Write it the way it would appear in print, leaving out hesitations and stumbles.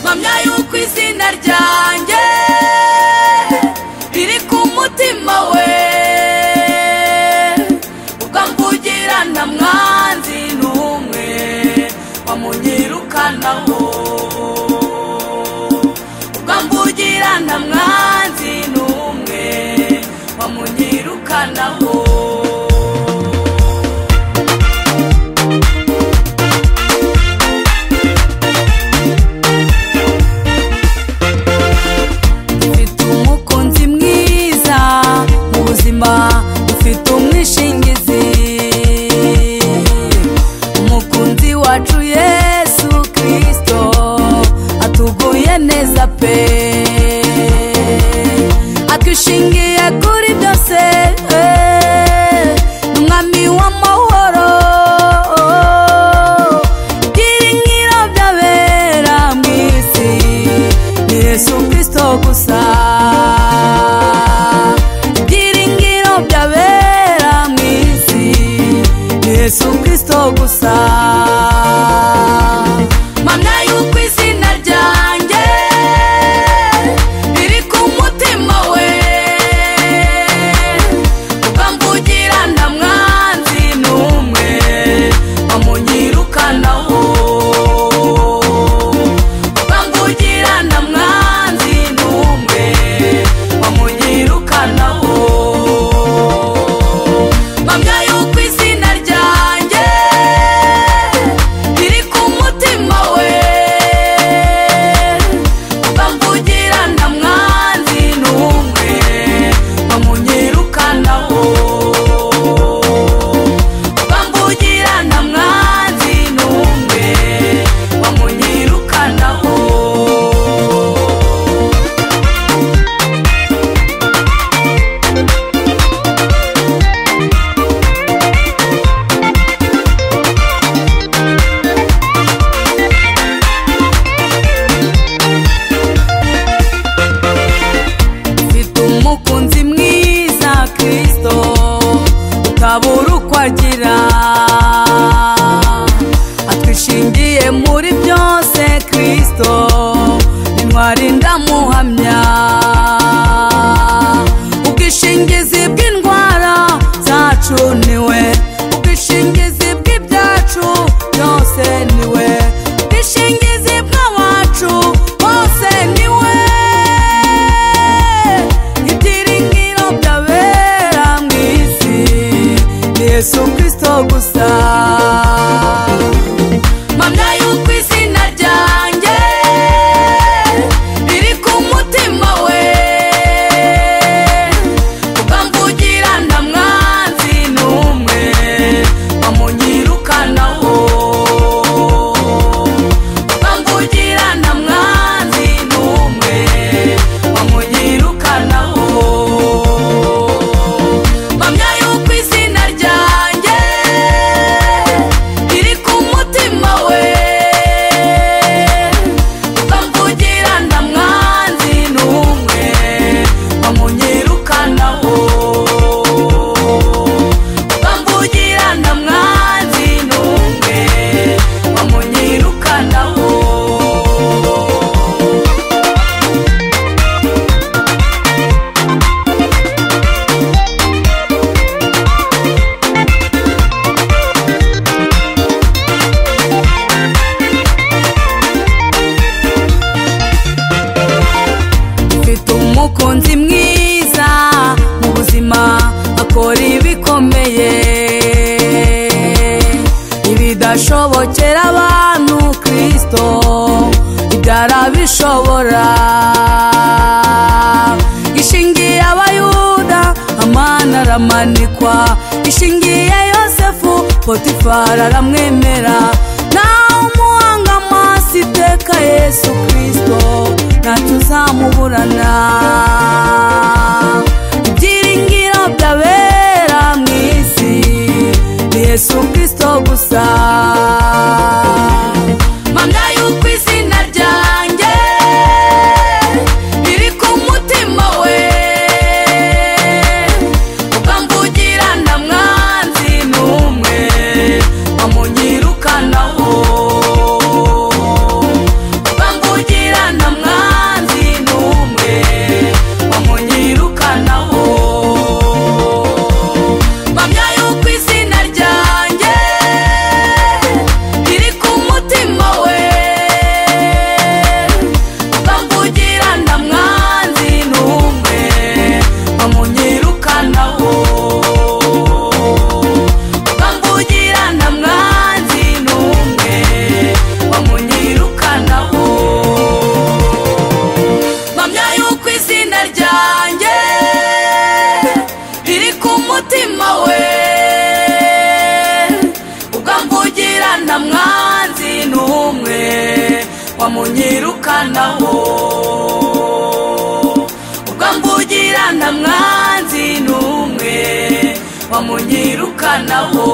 mpamya yuko izina ryanjye riri ku mutima we, ukamvugira nta mwanzi n'umwe wamunyirukanaho, ukamvugira nta mwanzi n'umwe wamunyirukanaho. Ufite umwishingizi, umukunzi wacu Yesu Kristo atuguye neza pe, atwishingiye kuri byose, n'umwami w'amahoro, byiringiro by'abera mw'isi ni Yesu Kristo gusa, Yesu Kristo gusa. Mpamya yuko izina ryanjye riri ku mutima we, ukamvugira nta mwanzi n'umwe wamunyirukanaho, ukamvugira nta mwanzi n'umwe wamunyirukanaho. Mpamya yuko izina ryanjye riri ku mutima we, ukamvugira nta mwanzi n'umwe wamunyirukanaho, ukamvugira nta mwanzi n'umwe wamunyirukanaho. Umukunzi mwiza Kristo utabura uko agira, atwishingiye muri byose Kristo intwari ndamuhamya, ubwishingizi bw'indwara zacu niwe, ubwishingizi bw'ibyacu byose niwe, ubwishingizi bw'abacu bose niwe, Yesu Kristo gusa. Mpamya yuko izina ryanjye riri ku mutima we, ukamvugira nta mwanzi n'umwe wamunyirukanaho, ukamvugira nta mwanzi n'umwe wamunyirukanaho. Mpamya yuko izina ryanjye riri ku mutima we, ukamvugira nta mwanzi n'umwe wamunyirukanaho, ukamvugira nta mwanzi n'umwe wamunyirukanaho. Ufite umukunzi mwiza mu buzima, akora ibikomeye, ibidashobokera abantu Kristo ibyarabishobora, ishingiye abayuda Hamani aramanikwa, ishingiye Yosefu Potifari aramwemera, naho umuhanga amaso iteka Yesu Kristo ntacyo uzamuburana, ibyiringiro by'abera mw'isi ni Yesu Kristo gusa. Mpamya yuko izina ryanjye riri ku mutima we, ukamvugira nta mwanzi n'umwe wamunyirukanaho, ukamvugira wamunyirukanaho. Ubwo mvugira nta mwanzi n'umwe wamunyirukanaho.